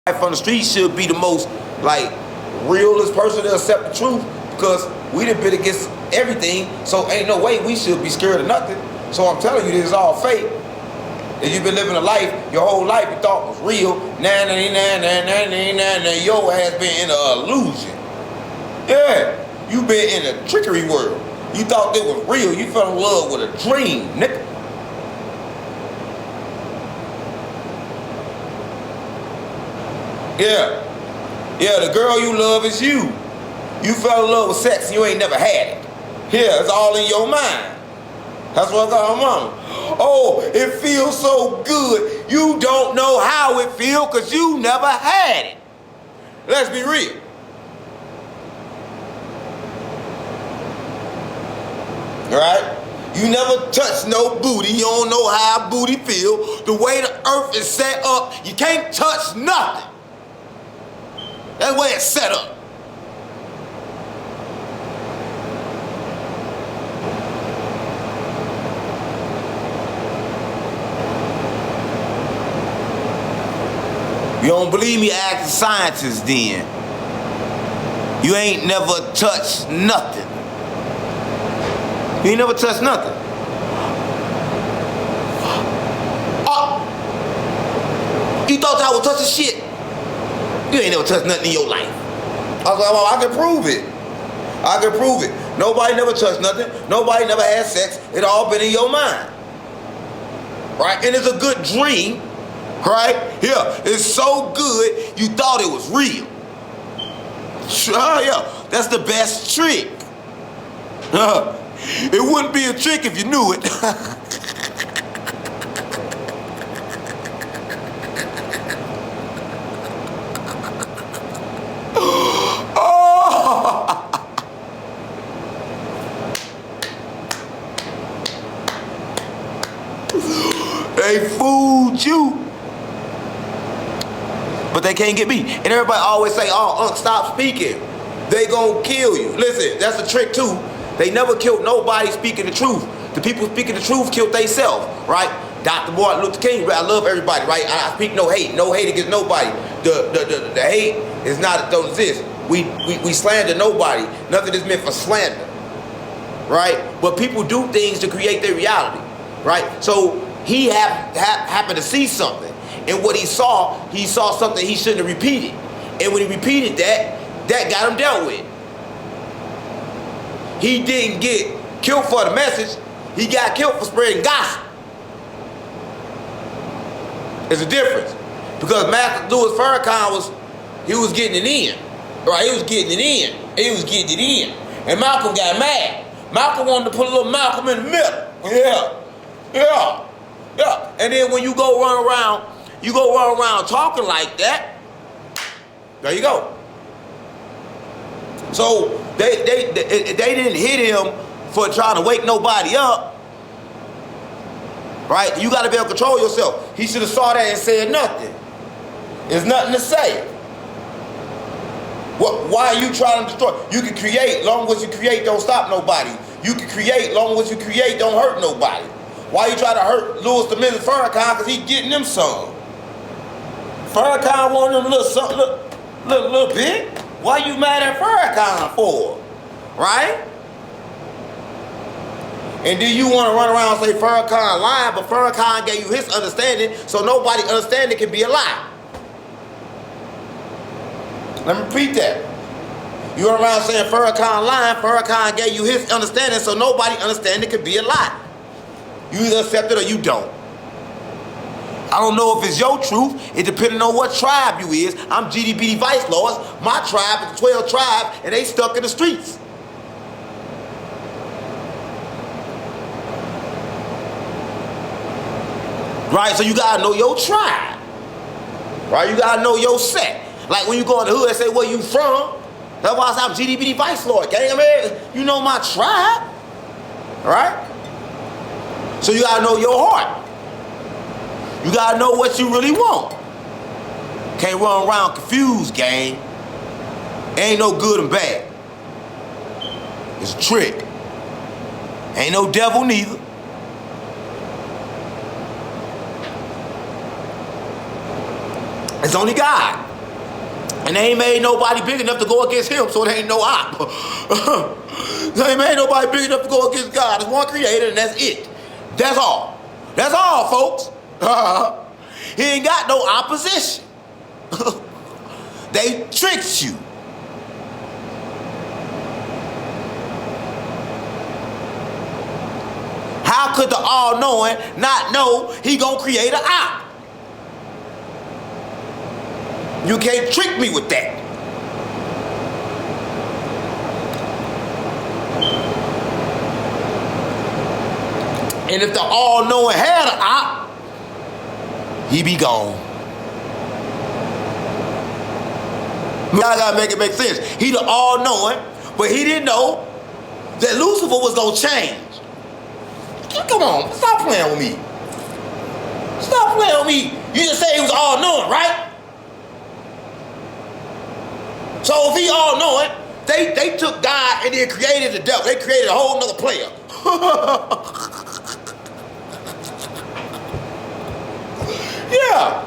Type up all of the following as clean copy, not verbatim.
From the street should be the most like realest person to accept the truth, because we done been against everything, so ain't no way we should be scared of nothing. So I'm telling you, this is all fake. If you've been living a life your whole life you thought was real, your ass been in an illusion. Yeah, you been in a trickery world. You thought it was real. You fell in love with a dream, nigga. Yeah, the girl you love is you. You fell in love with sex and you ain't never had it. Yeah, it's all in your mind. That's what I'm on. Oh, it feels so good. You don't know how it feels because you never had it. Let's be real. Right? You never touched no booty. You don't know how booty feel. The way the earth is set up, you can't touch nothing. That's the way it's set up. You don't believe me? Ask the scientists then. You ain't never touched nothing. You ain't never touched nothing. Oh, you thought I was touching shit? You ain't never touched nothing in your life. I can prove it. I can prove it. Nobody never touched nothing. Nobody never had sex. It all been in your mind. Right? And it's a good dream. Right? Yeah. It's so good you thought it was real. Yeah. That's the best trick. It wouldn't be a trick if you knew it. They fooled you. But they can't get me. And everybody always say, oh, Unc, stop speaking. They gonna kill you. Listen, that's a trick too. They never killed nobody speaking the truth. The people speaking the truth killed themselves, right? Dr. Martin Luther King, I love everybody, right? I speak no hate against nobody. The hate is not, don't exist. We slander nobody. Nothing is meant for slander, right? But people do things to create their reality, right? So he happened to see something. And what he saw something he shouldn't have repeated. And when he repeated that got him dealt with. He didn't get killed for the message. He got killed for spreading gossip. There's a difference. Because Master Louis Farrakhan was getting it in. Right? He was getting it in. He was getting it in. And Malcolm got mad. Malcolm wanted to put a little Malcolm in the middle. Yeah. And then when you go run around talking like that, there you go. So they didn't hit him for trying to wake nobody up. Right? You got to be able to control yourself. He should have saw that and said nothing. There's nothing to say. Why are you trying to destroy? You can create. Long as you create, don't stop nobody. You can create. Long as you create, don't hurt nobody. Why you try to hurt Louis Dominican Farrakhan? Because he getting them some. Farrakhan wanted them little bit. Why you mad at Farrakhan for? Right? And then you want to run around and say Farrakhan lied, but Farrakhan gave you his understanding, so nobody understanding can be a lie. Let me repeat that. You run around saying Farrakhan lying, Farrakhan gave you his understanding, so nobody understanding can be a lie. You either accept it or you don't. I don't know if it's your truth. It depends on what tribe you is. I'm GDBD Vice Lords. My tribe is the 12 tribe, and they stuck in the streets. Right? So you gotta know your tribe. Right? You gotta know your set. Like when you go in the hood and say, where you from? That's why I say I'm GDBD Vice Lord. Gang. I mean, you know my tribe. Right? So you gotta know your heart. You gotta know what you really want. Can't run around confused, gang. Ain't no good and bad. It's a trick. Ain't no devil neither. It's only God. And they ain't made nobody big enough to go against him, so it ain't no op. They ain't made nobody big enough to go against God. There's one creator, and that's it. That's all. That's all, folks. He ain't got no opposition. They tricked you. How could the all-knowing not know he gonna create an op? You can't trick me with that. And if the all-knowing had an op, he be gone. I gotta make it make sense. He the all-knowing, but he didn't know that Lucifer was gonna change. Come on, stop playing with me. Stop playing with me. You just say he was all-knowing, right? So if he all-knowing, they took God and then created the devil. They created a whole nother player. Yeah.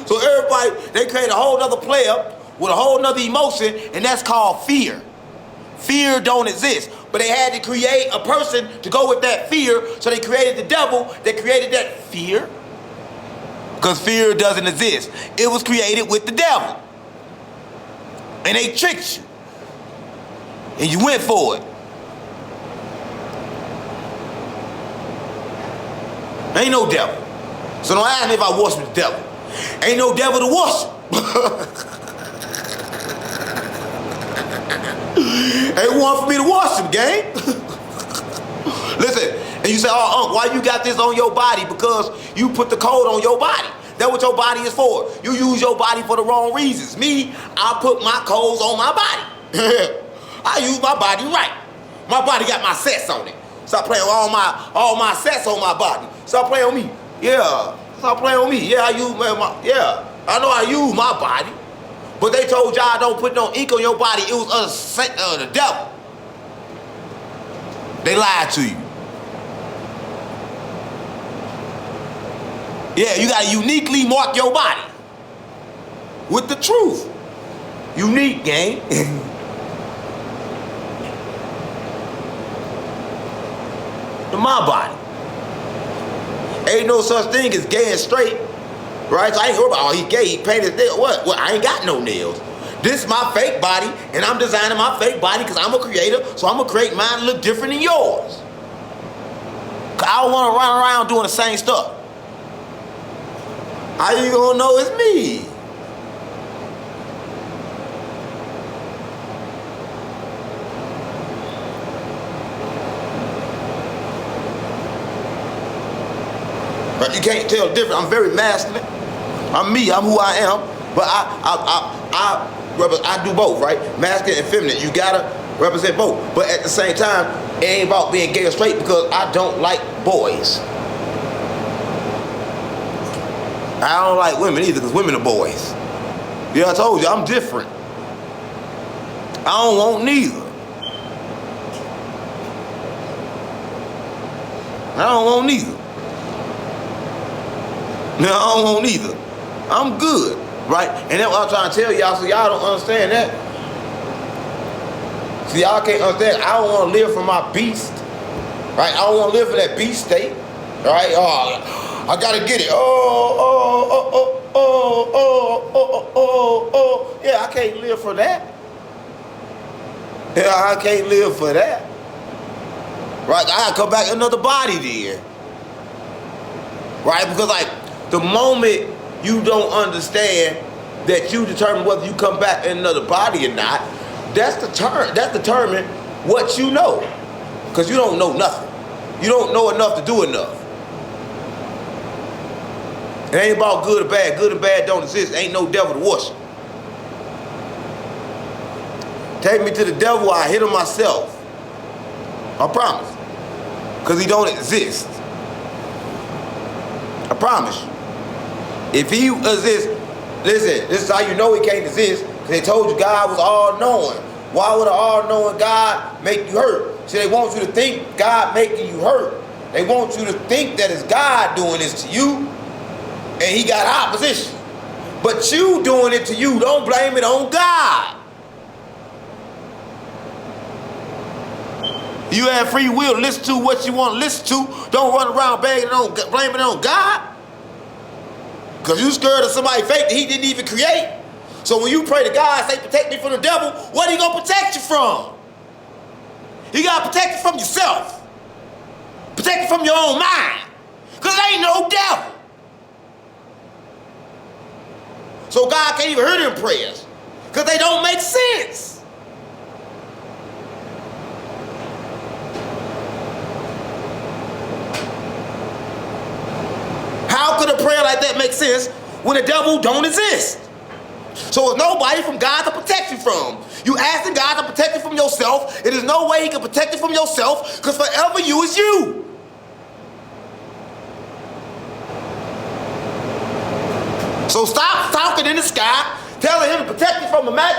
So everybody, they created a whole nother player with a whole nother emotion, and that's called fear. Fear don't exist. But they had to create a person to go with that fear, so they created the devil. They created that fear. Because fear doesn't exist. It was created with the devil. And they tricked you. And you went for it. Ain't no devil. So don't ask me if I worship the devil. Ain't no devil to worship. Ain't one for me to worship, gang. Listen, and you say, oh, Unc, why you got this on your body? Because you put the code on your body. That's what your body is for. You use your body for the wrong reasons. Me, I put my codes on my body. I use my body right. My body got my sets on it. Stop playing with all my sets on my body. Stop playing with me. Yeah. Stop playing with me. Yeah, I know I use my body. But they told y'all don't put no ink on your body. It was the devil. They lied to you. Yeah, you gotta uniquely mark your body with the truth. Unique, gang. To my body. Ain't no such thing as gay and straight. Right? So I ain't worried about, oh, he gay, he painted his nails. What? Well, I ain't got no nails. This is my fake body, and I'm designing my fake body because I'm a creator, so I'm going to create mine to look different than yours. Because I don't want to run around doing the same stuff. How you going to know it's me? But you can't tell the difference. I'm very masculine. I'm me. I'm who I am. But I do both, right? Masculine and feminine. You gotta represent both. But at the same time, it ain't about being gay or straight because I don't like boys. I don't like women either because women are boys. Yeah, I told you I'm different. I don't want neither. I don't want neither. No, I don't want neither. I'm good, right? And that's what I'm trying to tell y'all, so y'all don't understand that. See, y'all can't understand. I don't want to live for my beast, right? I don't want to live for that beast state, right? Oh, I gotta get it. Yeah, I can't live for that. Yeah, I can't live for that. Right? I gotta come back in another body then. Right? Because like the moment you don't understand that you determine whether you come back in another body or not, that's determine what you know. Because you don't know nothing. You don't know enough to do enough. It ain't about good or bad. Good and bad don't exist. Ain't no devil to worship. Take me to the devil, I hit him myself. I promise. Because he don't exist. I promise you. If he exists, listen, this is how you know he can't exist, because they told you God was all-knowing. Why would an all-knowing God make you hurt? See, they want you to think God making you hurt. They want you to think that it's God doing this to you, And he got opposition. But you doing it to you. Don't blame it on God. You have free will. Listen to what you want to listen to. Don't run around blaming it on God. Because you scared of somebody fake that he didn't even create. So when you pray to God, say, protect me from the devil, what are he going to protect you from? You got to protect you from yourself. Protect you from your own mind. Because there ain't no devil. So God can't even hear them prayers. Because they don't make sense. How could a prayer like that make sense when the devil don't exist? So there's nobody from God to protect you from. You asking God to protect you from yourself. It is no way he can protect you from yourself because forever you is you. So stop talking in the sky, telling him to protect you from